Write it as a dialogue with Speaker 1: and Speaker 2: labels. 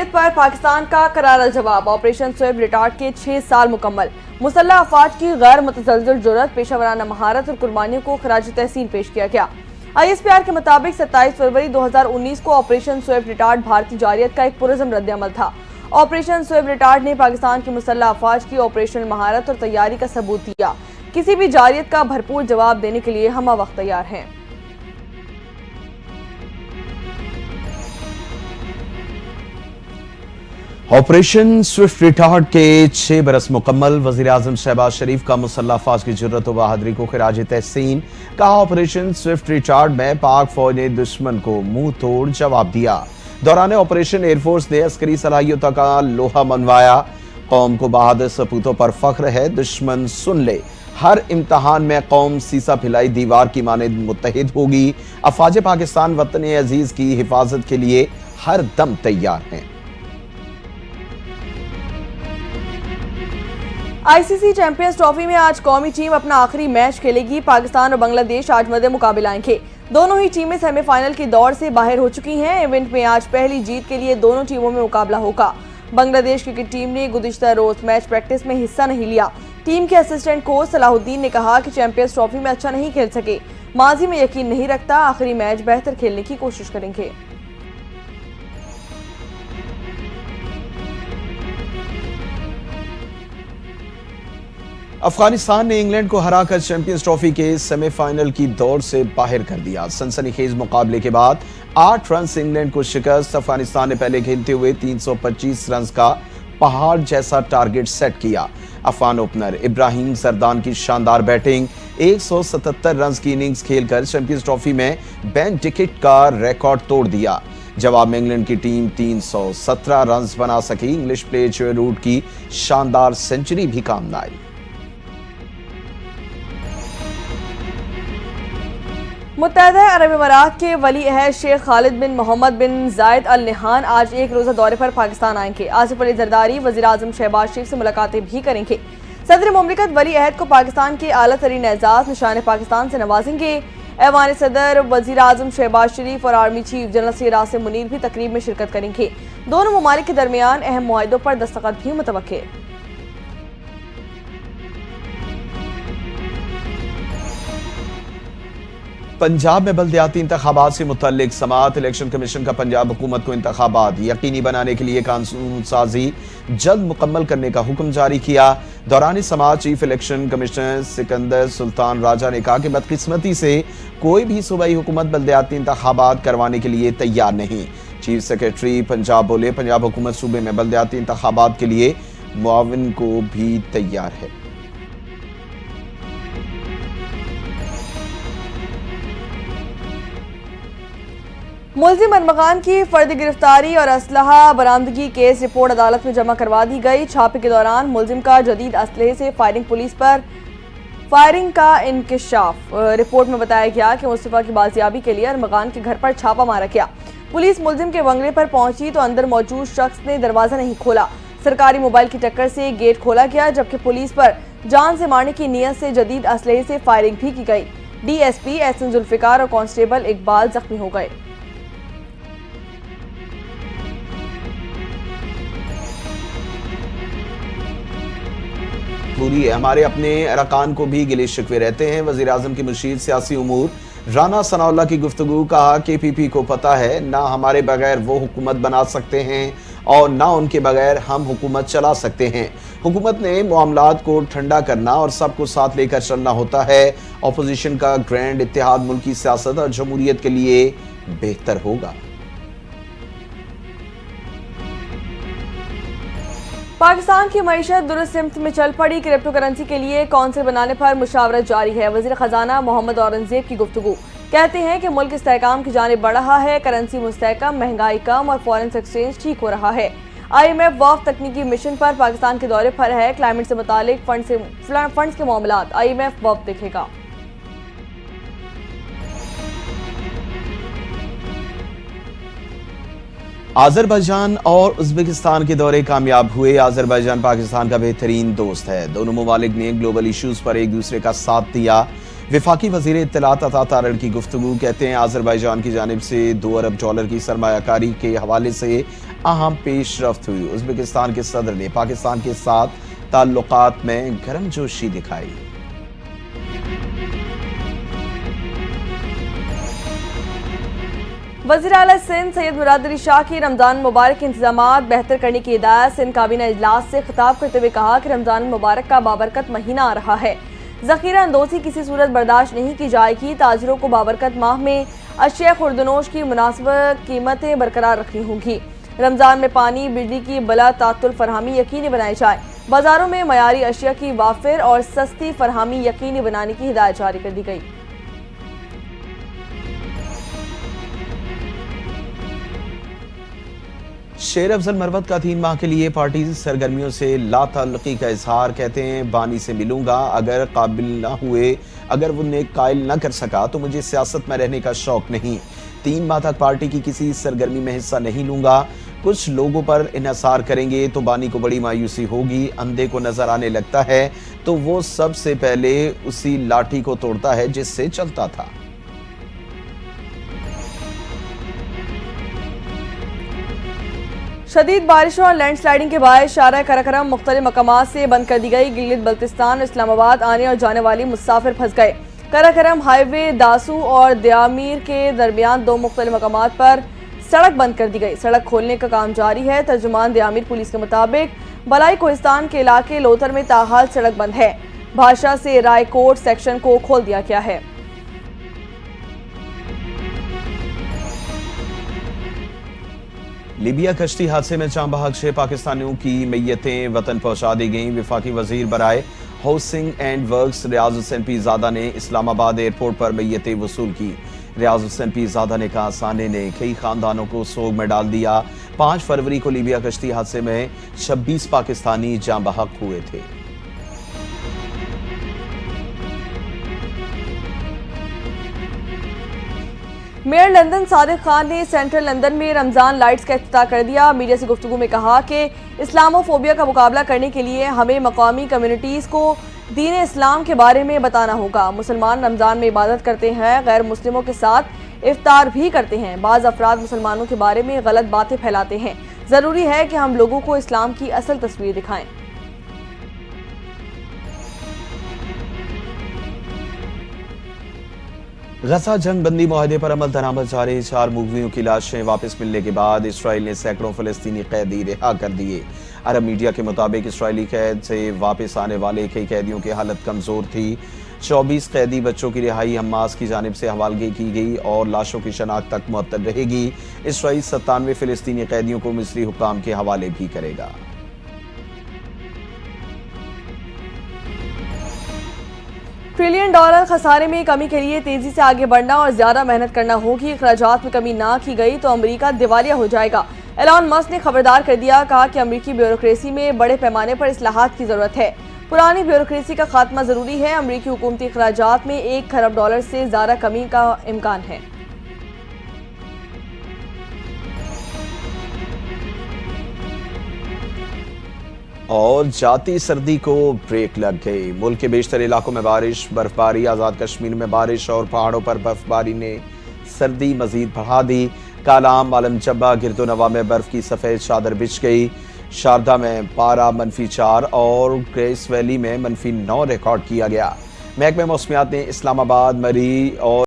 Speaker 1: जारियत पर पाकिस्तान का करारा जवाब। ऑपरेशन स्विफ्ट रिटार्ट के 6 साल मुकम्मल। मुसल्लह अफवाज की गैर मुतज़लज़िल जुर्रत, पेशावराना महारत और कुर्बानियों को खराज तहसीन पेश किया गया। ISPR के मुताबिक 27 फरवरी 2019 को ऑपरेशन स्विफ्ट रिटार्ट भारतीय जारियत का एक पुरज़म रद्द-ए-अमल था। ऑपरेशन स्विफ्ट रिटार्ट ने पाकिस्तान की मुसल्लह अफवाज की ऑपरेशनल महारत और तैयारी का सबूत दिया। किसी भी जारियत का भरपूर जवाब देने के लिए हम वक्त तैयार हैं।
Speaker 2: ऑपरेशन स्विफ्ट रिटार्ट के 6 बरस मुकम्मल। वज़ीर-ए-आज़म शहबाज शरीफ का मुसल्लह अफवाज की जुर्रत व बहादुरी को खिराज तहसीन। कहा, ऑपरेशन स्विफ्ट रिटार्ट में पाक फौज ने दुश्मन को मुंह तोड़ जवाब दिया। दौरान ऑपरेशन एयरफोर्स ने अस्करी सलाहियतों का लोहा मनवाया। कौम को बहादुर सपूतों पर फख्र है, दुश्मन सुन ले। हर इम्तहान में कौम सीसा फिलाई दीवार की मानद मुत्तहिद होगी। अफवाज पाकिस्तान वतन अजीज की हिफाजत के लिए हर दम तैयार हैं।
Speaker 1: ICC चैंपियंस ट्रॉफी में आज कौमी टीम अपना आखिरी मैच खेलेगी। पाकिस्तान और बांग्लादेश आज मध्य मुकाबला आएंगे। दोनों ही टीमें सेमीफाइनल की दौड़ से बाहर हो चुकी हैं। इवेंट में आज पहली जीत के लिए दोनों टीमों में मुकाबला होगा। बांग्लादेश क्रिकेट टीम ने गुज़िश्ता रोज मैच प्रैक्टिस में हिस्सा नहीं लिया। टीम के असिस्टेंट कोच सलाहुद्दीन ने कहा कि चैंपियंस ट्रॉफी में अच्छा नहीं खेल सके, माजी में यकीन नहीं रखता, आखिरी मैच बेहतर खेलने की कोशिश करेंगे।
Speaker 2: अफगानिस्तान ने इंग्लैंड को हराकर चैंपियंस ट्रॉफी के सेमीफाइनल की दौड़ से बाहर कर दिया। सनसनीखेज मुकाबले के बाद 8 रन से इंग्लैंड को शिकस्त। अफगानिस्तान ने पहले खेलते हुए 325 रन का पहाड़ जैसा टारगेट सेट किया। अफगान ओपनर इब्राहिम जरदान की शानदार बैटिंग, 177 रन की इनिंग्स खेलकर चैंपियंस ट्रॉफी में बेन डिकिट का रिकॉर्ड तोड़ दिया। जवाब में इंग्लैंड की टीम 317 रन बना सकी। इंग्लिश प्लेयर जो रूट की शानदार सेंचुरी भी काम न आई।
Speaker 1: मुत्तहदा अरब अमीरात के वली अहद शेख खालिद बिन मोहम्मद बिन जायद अल नहान आज एक रोजा दौरे पर पाकिस्तान आएंगे। आसिफ अली जरदारी वज़ीर-ए-आज़म शहबाज शरीफ से मुलाकातें भी करेंगे। सदर मुमलिकत वली अहद को पाकिस्तान के आला तरीन एजाज निशान पाकिस्तान से नवाजेंगे। ऐवान सदर, वज़ीर-ए-आज़म शहबाज शरीफ और army chief general Syed Asim Munir भी तकरीब में शिरकत करेंगे। दोनों ममालिक के दरमियान अहम मुआहिदों पर दस्तखत भी मुतवक्किल।
Speaker 2: पंजाब में बल्दियाती इंतखाबात से मुतल्लिक समाअत। इलेक्शन कमीशन का पंजाब हुकूमत को इंतखाबात यकीनी बनाने के लिए कानून साजी जल्द मुकम्मल करने का हुक्म जारी किया। दौरान समाअत chief election commissioner Sikandar Sultan Raja ने कहा कि बदकिस्मती से कोई भी सूबाई हुकूमत बल्दियाती इंतखाबात करवाने के लिए तैयार नहीं। चीफ सेक्रेटरी पंजाब बोले, पंजाब हुकूमत सूबे में बल्दियाती इंतखाबात के लिए मुआविन को भी तैयार है।
Speaker 1: मुलजिम अरमगान की फर्दी गिरफ्तारी और असलहा बरामदगी केस रिपोर्ट अदालत में जमा करवा दी गई। छापे के दौरान मुलजिम का जदीद असलहे से फायरिंग, पुलिस पर फायरिंग का इंकशाफ। रिपोर्ट में बताया गया कि मुस्तफा की बाजियाबी के लिए अरमगान के घर पर छापा मारा गया। पुलिस मुलजिम के बंगले पर पहुंची तो अंदर मौजूद शख्स ने दरवाजा नहीं खोला। सरकारी मोबाइल की टक्कर से गेट खोला गया, जबकि पुलिस पर जान से मारने की नीयत से जदीद असलहे से फायरिंग भी की गई। DSP एहसन जुल्फिकार और कांस्टेबल इकबाल जख्मी हो गए।
Speaker 2: पूरी हमारे अपने अरकान को भी गिले शिकवे रहते हैं। वज़ीर-ए-आज़म के मुशीर सियासी उमूर राना सनाउल्लाह की गुफ्तगू। कहा, KPP को पता है ना हमारे बगैर वो हुकूमत बना सकते हैं और ना उनके बगैर हम हुकूमत चला सकते हैं। हुकूमत ने मामलात को ठंडा करना और सबको साथ लेकर चलना होता है। अपोजिशन का ग्रैंड इत्तेहाद मुल्की सियासत और जमहूरियत के लिए बेहतर होगा।
Speaker 1: पाकिस्तान की मईशत दुरुस्त सिमत में चल पड़ी। क्रिप्टो करेंसी के लिए कौंसिल बनाने पर मुशावरत जारी है। वज़ीर ख़जाना मोहम्मद औरंगजेब की गुफ्तगू। कहते हैं कि मुल्क इस्तेहकाम की जानिब बढ़ रहा है, करेंसी मुस्तहकम, महंगाई कम और फॉरेन एक्सचेंज ठीक हो रहा है। IMF वफ़द तकनीकी मिशन पर पाकिस्तान के दौरे पर है। क्लाइमेट से मुतालिक फंड्स के मामलात IMF वफ़द देखेगा।
Speaker 2: आज़रबाईजान और उज़्बेकिस्तान के दौरे कामयाब हुए। आज़रबाईजान पाकिस्तान का बेहतरीन दोस्त है। दोनों ममालिक ने ग्लोबल इशूज़ पर एक दूसरे का साथ दिया। वफाकी वज़ीर इत्तलात अता तारड़ की गुफ्तगू। कहते हैं आज़रबाईजान की जानिब से $2 अरब की सरमायाकारी के हवाले से अहम पेशरफ्त हुई। उज़्बेकिस्तान के सदर ने पाकिस्तान के साथ ताल्लुकात में गर्मजोशी दिखाई।
Speaker 1: वज़ीर आला सिंध सैयद मुराद अली शाह की रमज़ान मुबारक के इंतजामात बेहतर करने की हिदायत। सिंध काबीना इजलास से खिताब करते हुए कहा कि रमज़ान मुबारक का बाबरकत महीना आ रहा है, ज़ख़ीरा अंदोज़ी किसी सूरत बर्दाश्त नहीं की जाएगी। ताजिरों को बाबरकत माह में अशिया खुर्दनोश की मुनासिब कीमतें बरकरार रखनी होंगी। रमज़ान में पानी बिजली की बला तातुल फरहमी यकीनी बनाई जाए। बाजारों में मयारी अशिया की वाफिर और सस्ती फरहमी यकीनी बनाने की हिदायत जारी कर दी गई।
Speaker 2: शेर अफजल मरवत का 3 माह के लिए पार्टी सरगर्मियों से लाताल्लुकी का इजहार। कहते हैं बानी से मिलूंगा, अगर काबिल ना हुए, अगर वो नेक कायल ना कर सका तो मुझे सियासत में रहने का शौक नहीं। 3 माह तक पार्टी की किसी सरगर्मी में हिस्सा नहीं लूंगा। कुछ लोगों पर इन्हिसार करेंगे तो बानी को बड़ी मायूसी होगी। अंधे को नजर आने लगता है तो वो सबसे पहले उसी लाठी को तोड़ता है जिससे चलता था।
Speaker 1: शदीद बारिशों और लैंडस्लाइडिंग के बाद शारा कराकरम मुख्तलिफ मकामात से बंद कर दी गई। गिलगित बल्तिस्तान और इस्लामाबाद आने और जाने वाली मुसाफिर फंस गए। कराकरम हाईवे दासू और दयामीर के दरमियान 2 मुख्तलिफ मकामात पर सड़क बंद कर दी गई। सड़क खोलने का काम जारी है। तर्जुमान दयामीर पुलिस के मुताबिक बलाई कोहिस्तान के इलाके लोथर में ताहाल सड़क बंद है। भाषा से रायकोट सेक्शन को खोल दिया गया है।
Speaker 2: लीबिया कश्ती हादसे में जाँ बहक 6 पाकिस्तानियों की मैयतें वतन पहुंचा दी गईं। वफाकी वजीर बराए हाउसिंग एंड वर्क्स रियाज हुसैन पीरजादा ने इस्लामाबाद एयरपोर्ट पर मैयतें वसूल की। रियाज हुसैन पीरजादा ने कहा साने ने कई खानदानों को सोग में डाल दिया। 5 फरवरी को लीबिया कश्ती हादसे में 26 पाकिस्तानी जाँ बहक हुए थे।
Speaker 1: मेयर लंदन सादिक खान ने सेंट्रल लंदन में रमजान लाइट्स का इफ्तिताह कर दिया। मीडिया से गुफ्तगू में कहा कि इस्लामोफोबिया का मुकाबला करने के लिए हमें मकामी कम्युनिटीज़ को दीन इस्लाम के बारे में बताना होगा। मुसलमान रमजान में इबादत करते हैं, गैर मुस्लिमों के साथ इफ्तार भी करते हैं। बाज़ अफराद मुसलमानों के बारे में गलत बातें फैलाते हैं। ज़रूरी है कि हम लोगों को इस्लाम की असल तस्वीर दिखाएं।
Speaker 2: गजा जंग बंदी मुआहदे पर अमल दरामद जारी। 4 मुगवियों की लाशें वापस मिलने के बाद इसराइल ने सैकड़ों फलस्तीनी कैदी रिहा कर दिए। अरब मीडिया के मुताबिक इसराइली कैद से वापस आने वाले कई कैदियों की हालत कमजोर थी। 24 कैदी बच्चों की रिहाई हमास की जानिब से हवालगी की गई और लाशों की शनाख्त तक मुअत्तल रहेगी। इसराइल 97 फिलिस्तीनी कैदियों को मिस्री हुक्काम के हवाले भी करेगा।
Speaker 1: ट्रिलियन डॉलर खसारे में कमी के लिए तेजी से आगे बढ़ना और ज्यादा मेहनत करना होगी। अखराजात में कमी ना की गई तो अमेरिका दिवालिया हो जाएगा। एलन मस्क ने खबरदार कर दिया, कहा कि अमेरिकी ब्यूरोक्रेसी में बड़े पैमाने पर इस्लाहात की जरूरत है। पुरानी ब्यूरोक्रेसी का खात्मा जरूरी है। अमेरिकी हुकूमती अखराजात में $1 खरब से ज्यादा कमी का इम्कान है।
Speaker 2: और जाती सर्दी को ब्रेक लग गई। मुल्क के बेशतर इलाकों में बारिश, बर्फबारी, आज़ाद कश्मीर में बारिश और पहाड़ों पर बर्फबारी ने सर्दी मजीद बढ़ा दी। कालाम, आलम चब्बा, गिरदोनवा में बर्फ की सफ़ेद चादर बिछ गई। शारदा में पारा -4 और ग्रेस वैली में -9 रिकॉर्ड किया गया। महकमे मौसमियात ने इस्लामाबाद, मरी और